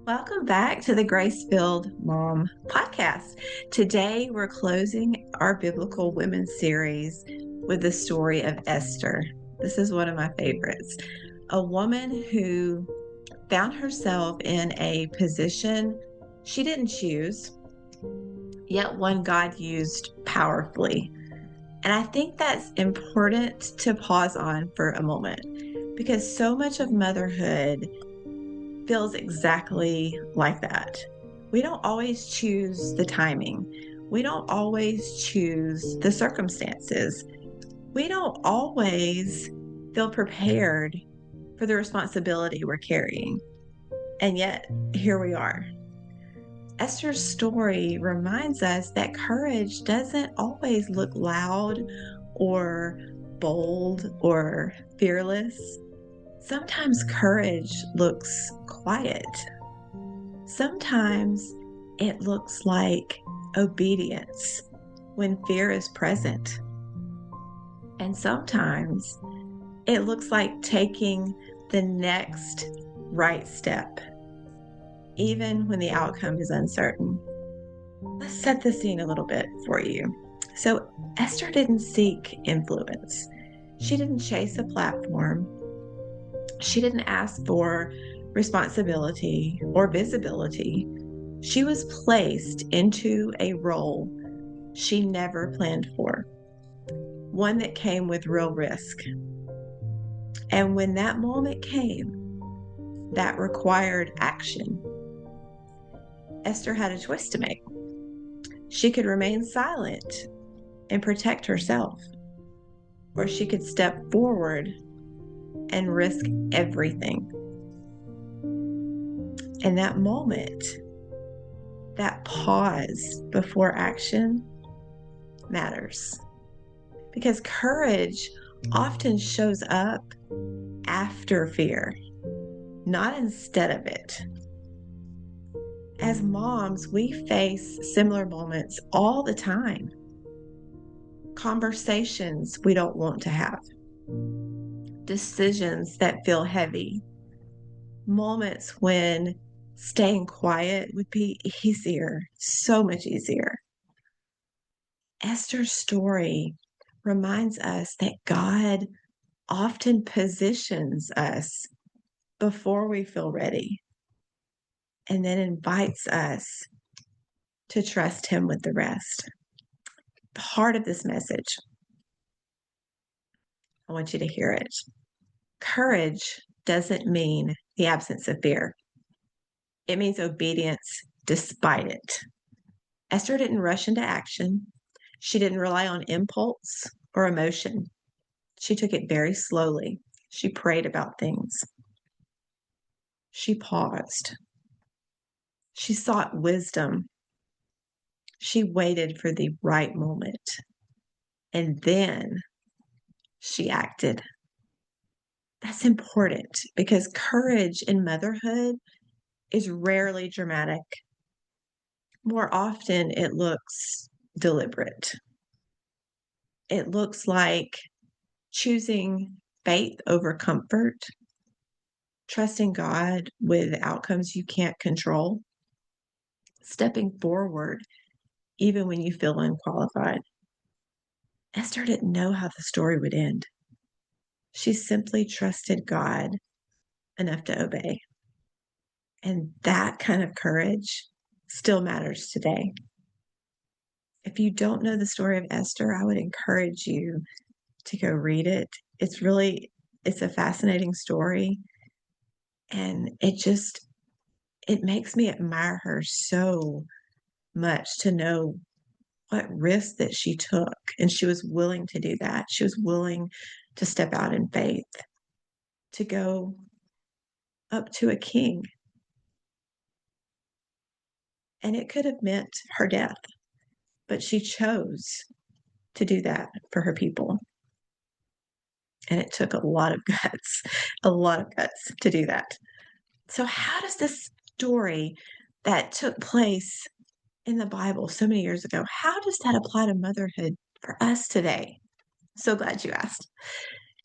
Welcome back to the Grace Filled Mom podcast. Today, we're closing our Biblical Women series with the story of Esther. This is one of my favorites. A woman who found herself in a position she didn't choose, yet one God used powerfully. And I think that's important to pause on for a moment because so much of motherhood feels exactly like that. We don't always choose the timing. We don't always choose the circumstances. We don't always feel prepared for the responsibility we're carrying. And yet, here we are. Esther's story reminds us that courage doesn't always look loud or bold or fearless. Sometimes courage looks quiet. Sometimes it looks like obedience when fear is present. And sometimes it looks like taking the next right step, even when the outcome is uncertain. Let's set the scene a little bit for you. So, Esther didn't seek influence. She didn't chase a platform. She didn't ask for responsibility or visibility. She was placed into a role she never planned for, one that came with real risk. And when that moment came, that required action. Esther had a choice to make. She could remain silent and protect herself, or she could step forward and risk everything. In that moment, that pause before action matters because courage often shows up after fear, not instead of it. As moms, we face similar moments all the time. Conversations we don't want to have, decisions that feel heavy, moments when staying quiet would be easier, so much easier. Esther's story reminds us that God often positions us before we feel ready and then invites us to trust Him with the rest. The heart of this message, I want you to hear it. Courage doesn't mean the absence of fear, it means obedience despite it. Esther didn't rush into action, she didn't rely on impulse or emotion. She took it very slowly. She prayed about things. She paused. She sought wisdom. She waited for the right moment. And then she acted. That's important because courage in motherhood is rarely dramatic. More often, it looks deliberate. It looks like choosing faith over comfort, trusting God with outcomes you can't control, stepping forward even when you feel unqualified. Esther didn't know how the story would end. She simply trusted God enough to obey. And that kind of courage still matters today. If you don't know the story of Esther, I would encourage you to go read it. It's a fascinating story. And it makes me admire her so much to know what risk that she took. And she was willing to do that. She was willing to step out in faith, to go up to a king. And it could have meant her death, but she chose to do that for her people. And it took a lot of guts, a lot of guts to do that. So, how does this story that took place in the Bible so many years ago, how does that apply to motherhood for us today? So glad you asked.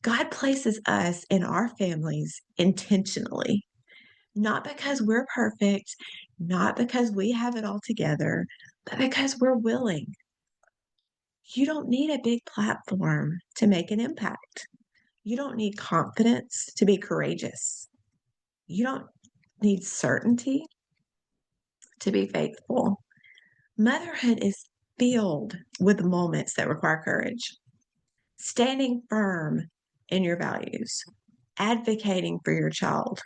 God places us in our families intentionally. not because we're perfect, not because we have it all together, but because we're willing. You don't need a big platform to make an impact. You don't need confidence to be courageous. You don't need certainty to be faithful. Motherhood is filled with moments that require courage, standing firm in your values, advocating for your child,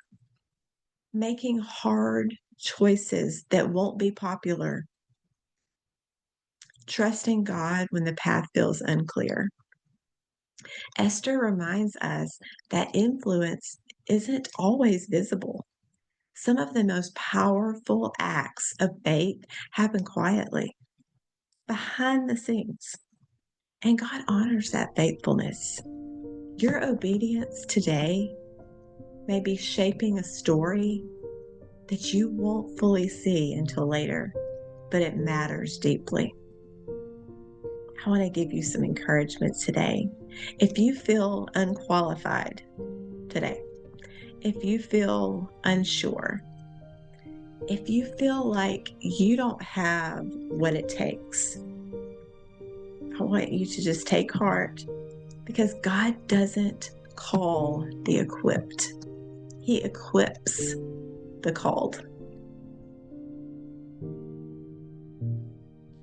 making hard choices that won't be popular, trusting God when the path feels unclear. Esther reminds us that influence isn't always visible. Some of the most powerful acts of faith happen quietly, behind the scenes, and God honors that faithfulness. Your obedience today may be shaping a story that you won't fully see until later, but it matters deeply. I want to give you some encouragement today. If you feel unqualified today, if you feel unsure, if you feel like you don't have what it takes, I want you to just take heart because God doesn't call the equipped, He equips the called.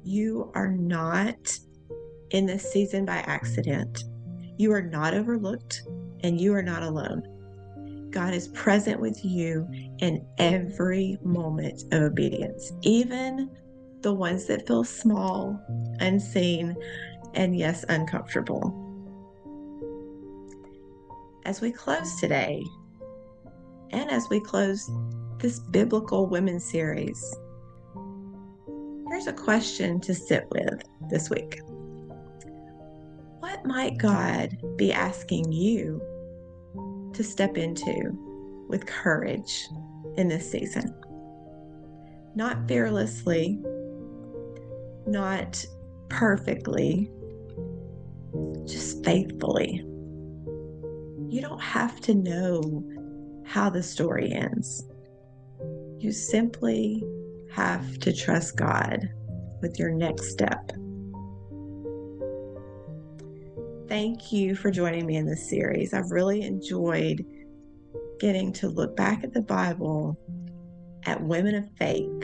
You are not in this season by accident. You are not overlooked and you are not alone. God is present with you in every moment of obedience, even the ones that feel small, unseen, and yes, uncomfortable. As we close today, and as we close this biblical women's series, here's a question to sit with this week. What might God be asking you to step into with courage in this season? Not fearlessly, not perfectly, just faithfully. You don't have to know how the story ends. You simply have to trust God with your next step. Thank you for joining me in this series. I've really enjoyed getting to look back at the Bible, at women of faith,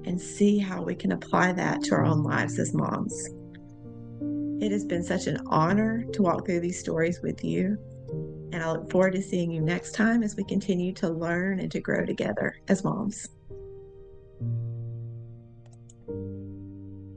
and see how we can apply that to our own lives as moms. It has been such an honor to walk through these stories with you, and I look forward to seeing you next time as we continue to learn and to grow together as moms.